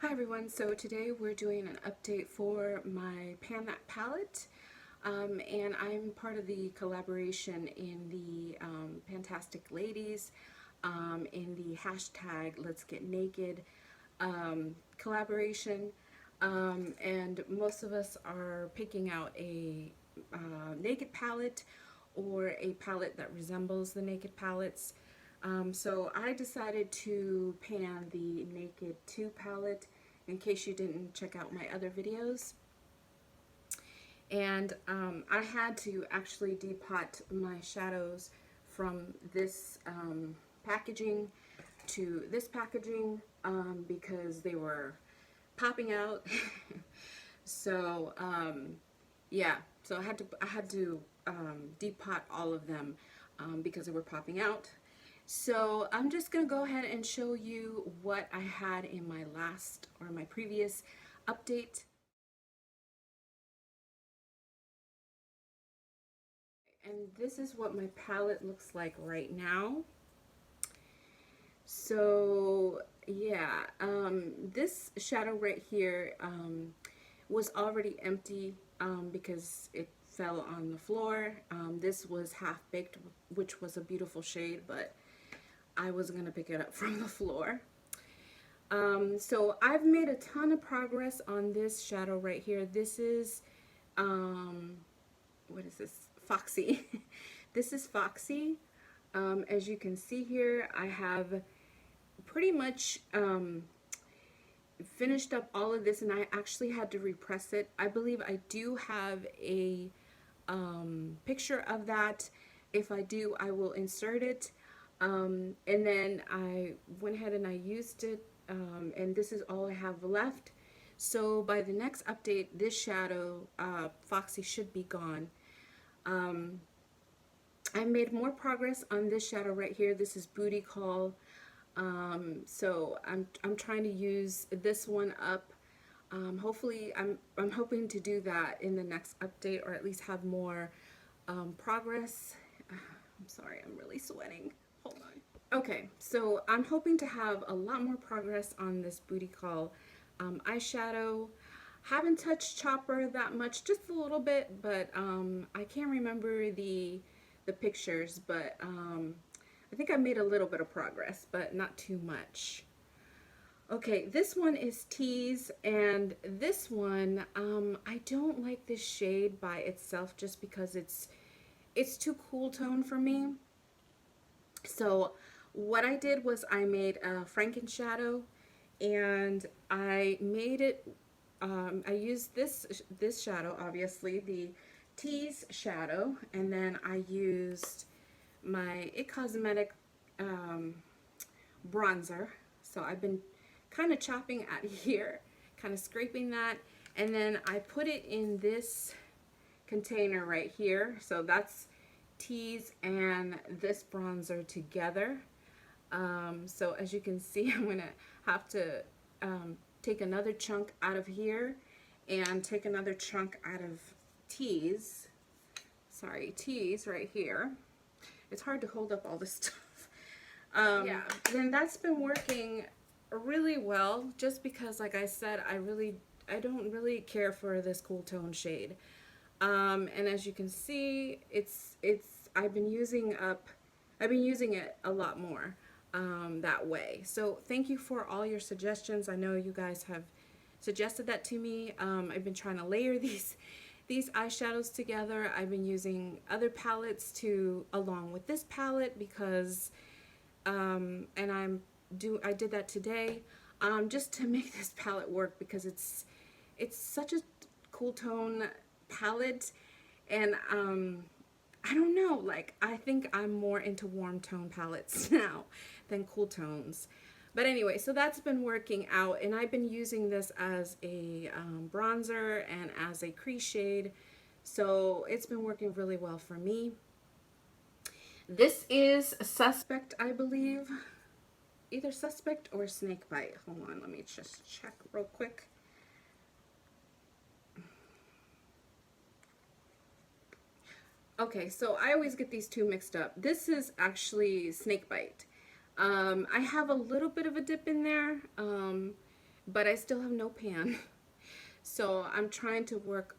Hi everyone, so today we're doing an update for my That palette, and I'm part of the collaboration in the Fantastic Ladies in the hashtag Let's Get Naked collaboration, and most of us are picking out a naked palette or a palette that resembles the naked palettes. So I decided to pan the Naked 2 palette in case you didn't check out my other videos. And I had to actually depot my shadows from this packaging to this packaging because they were popping out. So yeah, so I had to depot all of them because they were popping out. So I'm just going to go ahead and show you what I had in my last or my previous update. And this is what my palette looks like right now. So yeah, this shadow right here was already empty because it fell on the floor. This was Half Baked, which was a beautiful shade, but I wasn't going to pick it up from the floor. So I've made a ton of progress on this shadow right here. This is, what is this? Foxy. This is Foxy. As you can see here, I have pretty much finished up all of this, and I actually had to repress it. I believe I do have a picture of that. If I do, I will insert it. And then I went ahead and I used it, and this is all I have left. So by the next update, this shadow, Foxy, should be gone. I made more progress on this shadow right here. This is Booty Call. So I'm trying to use this one up. Hopefully, I'm hoping to do that in the next update, or at least have more progress. I'm sorry, I'm really sweating. Hold on. Okay, so I'm hoping to have a lot more progress on this Booty Call eyeshadow. Haven't touched Chopper that much, just a little bit, but I can't remember the pictures, but I think I made a little bit of progress, but not too much. Okay, this one is Tease, and this one, I don't like this shade by itself just because it's too cool tone for me. So what I did was I made a Franken shadow, and I made it, I used this shadow, obviously, the Tease shadow, and then I used my It Cosmetic bronzer. So I've been kind of chopping at here, kind of scraping that, and then I put it in this container right here. So that's Tease and this bronzer together. So as you can see, I'm gonna have to take another chunk out of here and take another chunk out of Tease. Sorry, Tease right here. It's hard to hold up all this stuff. Yeah, then that's been working really well, just because, like I said, I don't really care for this cool tone shade. And as you can see, I've been using it a lot more that way. So thank you for all your suggestions. I know you guys have suggested that to me. I've been trying to layer these eyeshadows together. I've been using other palettes along with this palette because and I did that today just to make this palette work, because it's such a cool tone palette, and I don't know, like, I think I'm more into warm tone palettes now than cool tones. But anyway, so that's been working out, and I've been using this as a bronzer and as a crease shade, so it's been working really well for me. This is Suspect, I believe. Either Suspect or Snakebite. Hold on, let me just check real quick. Okay, so I always get these two mixed up. This is actually Snakebite. I have a little bit of a dip in there, but I still have no pan. So I'm trying to work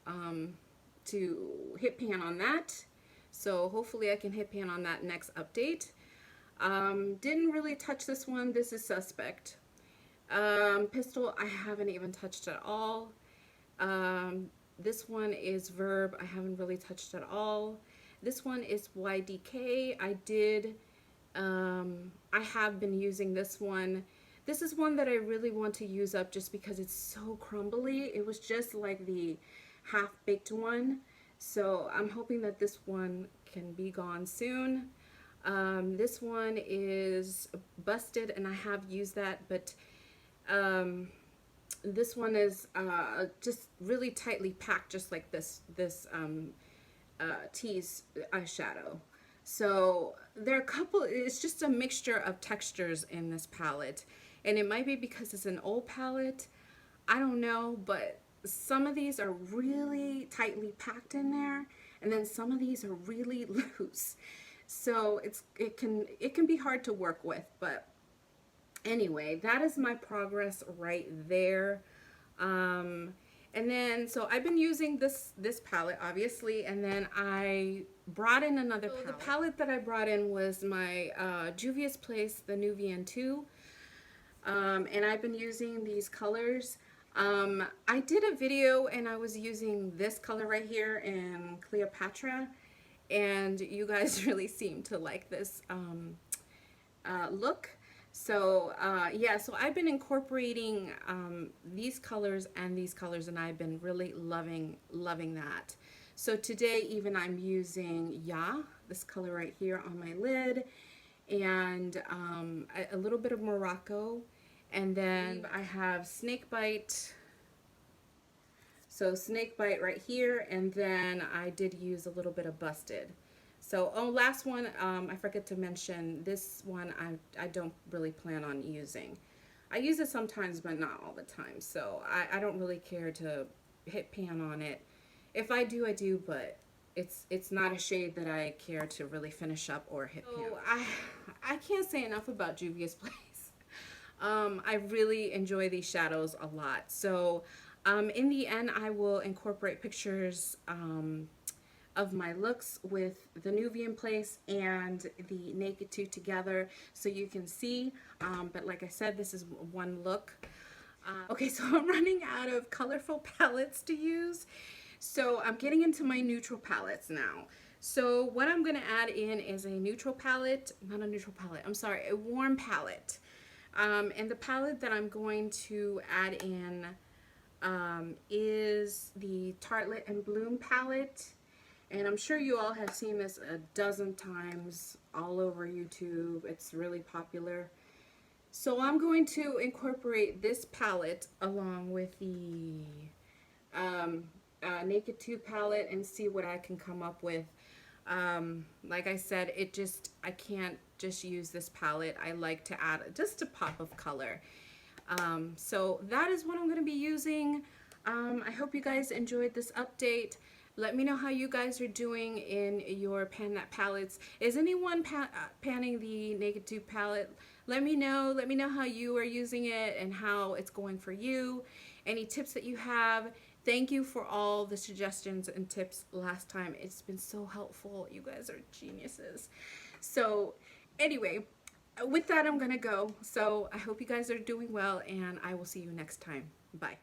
to hit pan on that. So hopefully I can hit pan on that next update. Didn't really touch this one. This is Suspect. Pistol, I haven't even touched at all. This one is Verb. I haven't really touched at all. This one is YDK. I have been using this one. This is one that I really want to use up just because it's so crumbly. It was just like the half-baked one. So I'm hoping that this one can be gone soon. This one is Busted, and I have used that, but this one is just really tightly packed, just like this Tease eyeshadow. So there are a couple, it's just a mixture of textures in this palette, and it might be because it's an old palette, I don't know, but some of these are really tightly packed in there, and then some of these are really loose. So it can be hard to work with, but anyway, that is my progress right there. And then, so I've been using this palette, obviously, and then I brought in another palette. The palette that I brought in was my Juvia's Place, the new VN2, and I've been using these colors. I did a video, and I was using this color right here in Cleopatra, and you guys really seem to like this look. So yeah, so I've been incorporating these colors, and I've been really loving that. So today even I'm using this color right here on my lid, and a little bit of Morocco, and then I have Snakebite. So Snakebite right here, and then I did use a little bit of Busted. So, oh, last one, I forget to mention, this one I don't really plan on using. I use it sometimes, but not all the time. So I don't really care to hit pan on it. If I do, I do, but it's not a shade that I care to really finish up or hit pan. So I can't say enough about Juvia's Place. I really enjoy these shadows a lot. So in the end, I will incorporate pictures of my looks with the new VN Place and the Naked 2 together, so you can see, but like I said, this is one look. Okay, so I'm running out of colorful palettes to use, so I'm getting into my neutral palettes now. So what I'm going to add in is a neutral palette, not a neutral palette, I'm sorry, a warm palette. And the palette that I'm going to add in is the Tartelette and Bloom palette. And I'm sure you all have seen this a dozen times all over YouTube. It's really popular. So I'm going to incorporate this palette along with the Naked 2 palette and see what I can come up with. Like I said, I can't just use this palette. I like to add just a pop of color. So that is what I'm going to be using. I hope you guys enjoyed this update. Let me know how you guys are doing in your pan that palettes. Is anyone panning the Naked 2 palette? Let me know. Let me know how you are using it and how it's going for you. Any tips that you have. Thank you for all the suggestions and tips last time. It's been so helpful. You guys are geniuses. So anyway, with that, I'm going to go. So I hope you guys are doing well, and I will see you next time. Bye.